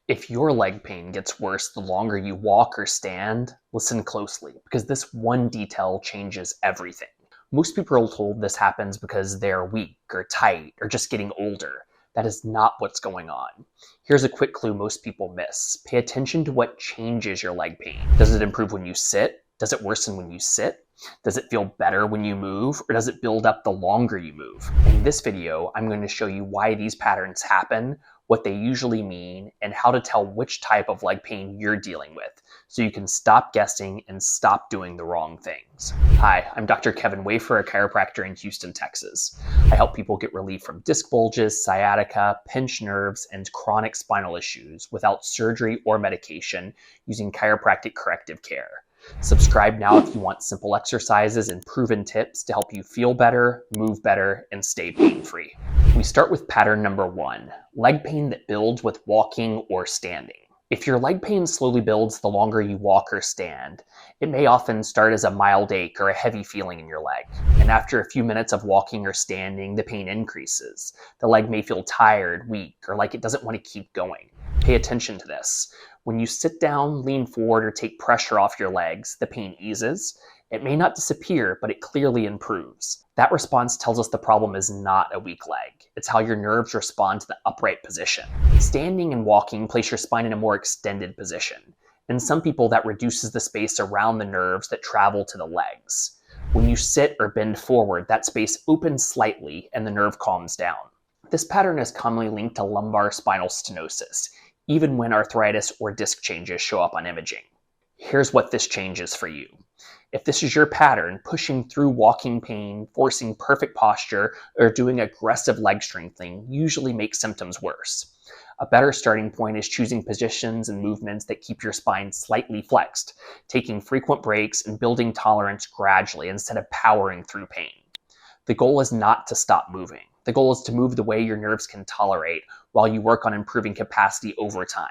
If your leg pain gets worse the longer you walk or stand, listen closely, because this one detail changes everything. Most people are told this happens because they're weak or tight or just getting older. That is not what's going on. Here's a quick clue most people miss. Pay attention to what changes your leg pain. Does it improve when you sit? Does it worsen when you sit? Does it feel better when you move, or does it build up the longer you move? In this video, I'm going to show you why these patterns happen, what they usually mean, and how to tell which type of leg pain you're dealing with, so you can stop guessing and stop doing the wrong things. Hi, I'm Dr. Kevin Wafer, a chiropractor in Houston, Texas. I help people get relief from disc bulges, sciatica, pinched nerves, and chronic spinal issues without surgery or medication using chiropractic corrective care. Subscribe now if you want simple exercises and proven tips to help you feel better, move better, and stay pain-free. We start with pattern number 1, leg pain that builds with walking or standing. If your leg pain slowly builds the longer you walk or stand, it may often start as a mild ache or a heavy feeling in your leg. And after a few minutes of walking or standing, the pain increases. The leg may feel tired, weak, or like it doesn't want to keep going. Pay attention to this. When you sit down, lean forward, or take pressure off your legs, the pain eases. It may not disappear, but it clearly improves. That response tells us the problem is not a weak leg. It's how your nerves respond to the upright position. Standing and walking place your spine in a more extended position. In some people, that reduces the space around the nerves that travel to the legs. When you sit or bend forward, that space opens slightly and the nerve calms down. This pattern is commonly linked to lumbar spinal stenosis, even when arthritis or disc changes show up on imaging. Here's what this changes for you. If this is your pattern, pushing through walking pain, forcing perfect posture, or doing aggressive leg strengthening usually makes symptoms worse. A better starting point is choosing positions and movements that keep your spine slightly flexed, taking frequent breaks and building tolerance gradually instead of powering through pain. The goal is not to stop moving. The goal is to move the way your nerves can tolerate while you work on improving capacity over time.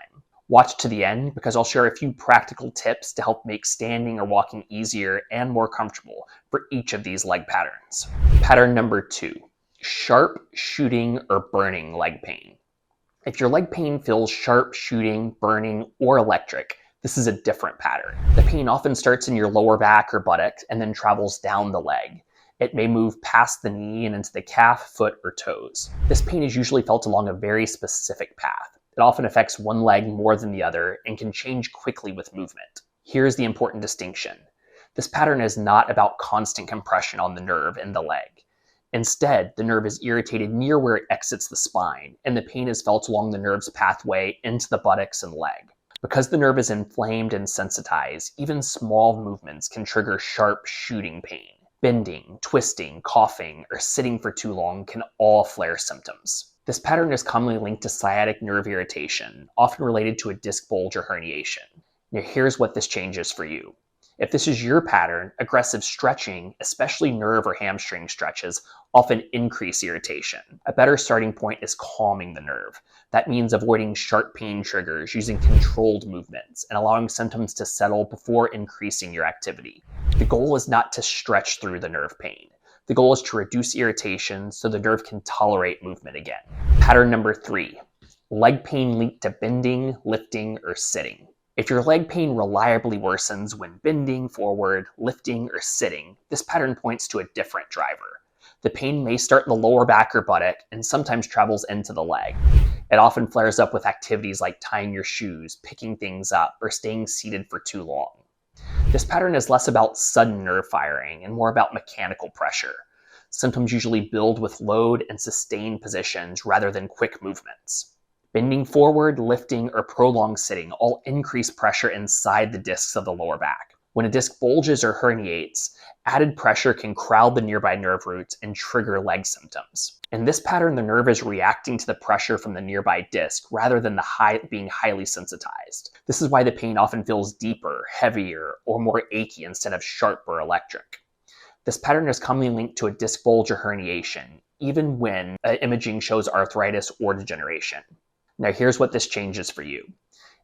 Watch to the end because I'll share a few practical tips to help make standing or walking easier and more comfortable for each of these leg patterns. Pattern number 2, sharp, shooting, or burning leg pain. If your leg pain feels sharp, shooting, burning, or electric, this is a different pattern. The pain often starts in your lower back or buttocks and then travels down the leg. It may move past the knee and into the calf, foot, or toes. This pain is usually felt along a very specific path. It often affects one leg more than the other and can change quickly with movement. Here's the important distinction. This pattern is not about constant compression on the nerve in the leg. Instead, the nerve is irritated near where it exits the spine, and the pain is felt along the nerve's pathway into the buttocks and leg. Because the nerve is inflamed and sensitized, even small movements can trigger sharp shooting pain. Bending, twisting, coughing, or sitting for too long can all flare symptoms. This pattern is commonly linked to sciatic nerve irritation, often related to a disc bulge or herniation. Now here's what this changes for you. If this is your pattern, aggressive stretching, especially nerve or hamstring stretches, often increase irritation. A better starting point is calming the nerve. That means avoiding sharp pain triggers, using controlled movements, and allowing symptoms to settle before increasing your activity. The goal is not to stretch through the nerve pain. The goal is to reduce irritation so the nerve can tolerate movement again. Pattern number 3, leg pain linked to bending, lifting, or sitting. If your leg pain reliably worsens when bending forward, lifting, or sitting, this pattern points to a different driver. The pain may start in the lower back or buttock and sometimes travels into the leg. It often flares up with activities like tying your shoes, picking things up, or staying seated for too long. This pattern is less about sudden nerve firing and more about mechanical pressure. Symptoms usually build with load and sustained positions rather than quick movements. Bending forward, lifting, or prolonged sitting all increase pressure inside the discs of the lower back. When a disc bulges or herniates, added pressure can crowd the nearby nerve roots and trigger leg symptoms. In this pattern, the nerve is reacting to the pressure from the nearby disc rather than being highly sensitized. This is why the pain often feels deeper, heavier, or more achy instead of sharp or electric. This pattern is commonly linked to a disc bulge or herniation, even when imaging shows arthritis or degeneration. Now here's what this changes for you.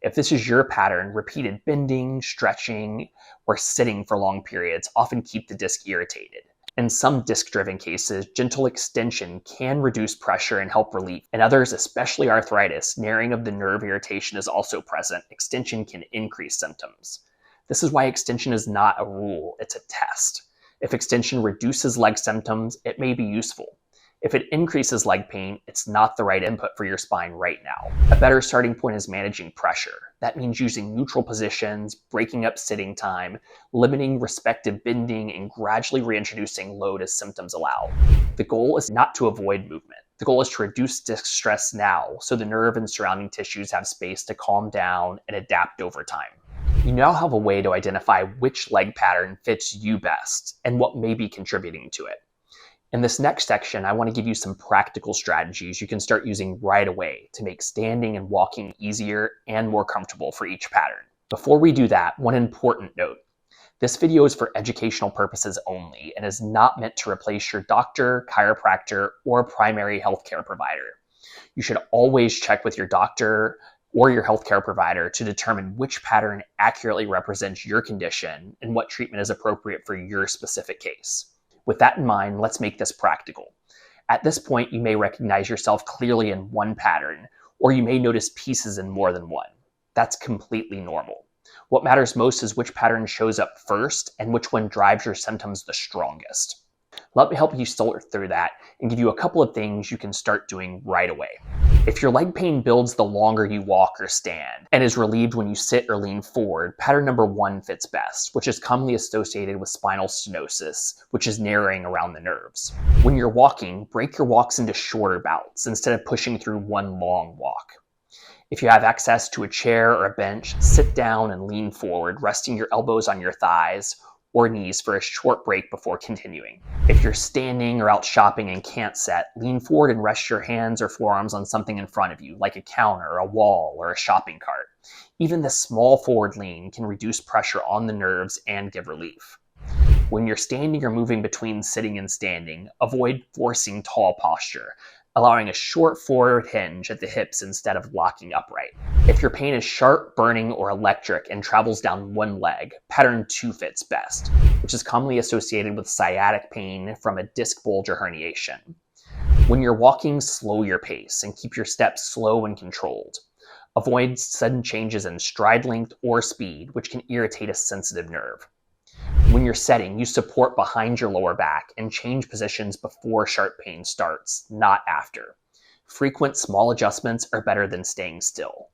If this is your pattern, repeated bending, stretching, or sitting for long periods often keep the disc irritated. In some disc-driven cases, gentle extension can reduce pressure and help relief. In others, especially arthritis, narrowing of the nerve irritation is also present. Extension can increase symptoms. This is why extension is not a rule, it's a test. If extension reduces leg symptoms, it may be useful. If it increases leg pain, it's not the right input for your spine right now. A better starting point is managing pressure. That means using neutral positions, breaking up sitting time, limiting respective bending, and gradually reintroducing load as symptoms allow. The goal is not to avoid movement. The goal is to reduce disc stress now so the nerve and surrounding tissues have space to calm down and adapt over time. You now have a way to identify which leg pattern fits you best and what may be contributing to it. In this next section, I want to give you some practical strategies you can start using right away to make standing and walking easier and more comfortable for each pattern. Before we do that, one important note. This video is for educational purposes only and is not meant to replace your doctor, chiropractor, or primary healthcare provider. You should always check with your doctor or your healthcare provider to determine which pattern accurately represents your condition and what treatment is appropriate for your specific case. With that in mind, let's make this practical. At this point, you may recognize yourself clearly in one pattern, or you may notice pieces in more than one. That's completely normal. What matters most is which pattern shows up first and which one drives your symptoms the strongest. Let me help you sort through that and give you a couple of things you can start doing right away. If your leg pain builds the longer you walk or stand and is relieved when you sit or lean forward, pattern number 1 fits best, which is commonly associated with spinal stenosis, which is narrowing around the nerves. When you're walking, break your walks into shorter bouts instead of pushing through one long walk. If you have access to a chair or a bench, sit down and lean forward, resting your elbows on your thighs or knees for a short break before continuing. If you're standing or out shopping and can't sit, lean forward and rest your hands or forearms on something in front of you, like a counter, a wall, or a shopping cart. Even the small forward lean can reduce pressure on the nerves and give relief. When you're standing or moving between sitting and standing, avoid forcing tall posture, allowing a short forward hinge at the hips instead of locking upright. If your pain is sharp, burning, or electric and travels down one leg, pattern 2 fits best, which is commonly associated with sciatic pain from a disc bulge or herniation. When you're walking, slow your pace and keep your steps slow and controlled. Avoid sudden changes in stride length or speed, which can irritate a sensitive nerve. When you're setting, use support behind your lower back and change positions before sharp pain starts, not after. Frequent small adjustments are better than staying still.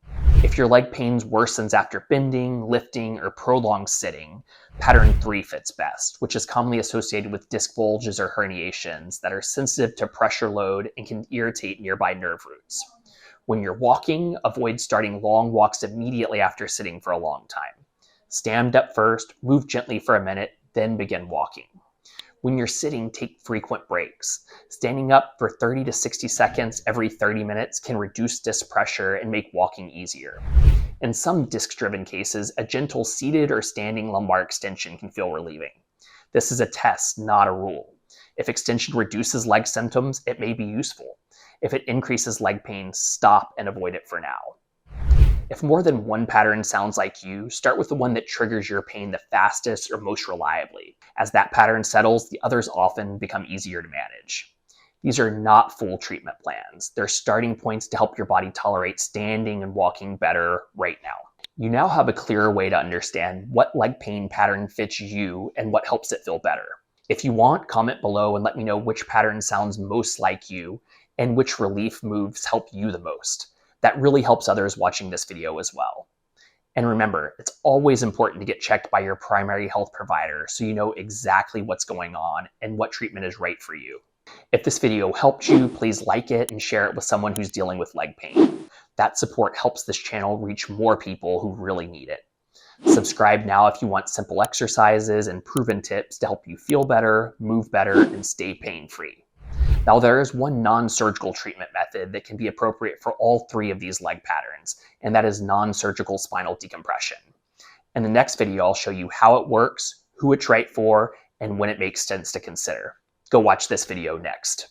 If your leg pain worsens after bending, lifting, or prolonged sitting, pattern 3 fits best, which is commonly associated with disc bulges or herniations that are sensitive to pressure load and can irritate nearby nerve roots. When you're walking, avoid starting long walks immediately after sitting for a long time. Stand up first, move gently for a minute, then begin walking. When you're sitting, take frequent breaks. Standing up for 30 to 60 seconds every 30 minutes can reduce disc pressure and make walking easier. In some disc-driven cases, a gentle seated or standing lumbar extension can feel relieving. This is a test, not a rule. If extension reduces leg symptoms, it may be useful. If it increases leg pain, stop and avoid it for now. If more than one pattern sounds like you, start with the one that triggers your pain the fastest or most reliably. As that pattern settles, the others often become easier to manage. These are not full treatment plans. They're starting points to help your body tolerate standing and walking better right now. You now have a clearer way to understand what leg pain pattern fits you and what helps it feel better. If you want, comment below and let me know which pattern sounds most like you and which relief moves help you the most. That really helps others watching this video as well. And remember, it's always important to get checked by your primary health provider so you know exactly what's going on and what treatment is right for you. If this video helped you, please like it and share it with someone who's dealing with leg pain. That support helps this channel reach more people who really need it. Subscribe now if you want simple exercises and proven tips to help you feel better, move better, and stay pain-free. Now, there is one non-surgical treatment method that can be appropriate for all 3 of these leg patterns, and that is non-surgical spinal decompression. In the next video, I'll show you how it works, who it's right for, and when it makes sense to consider. Go watch this video next.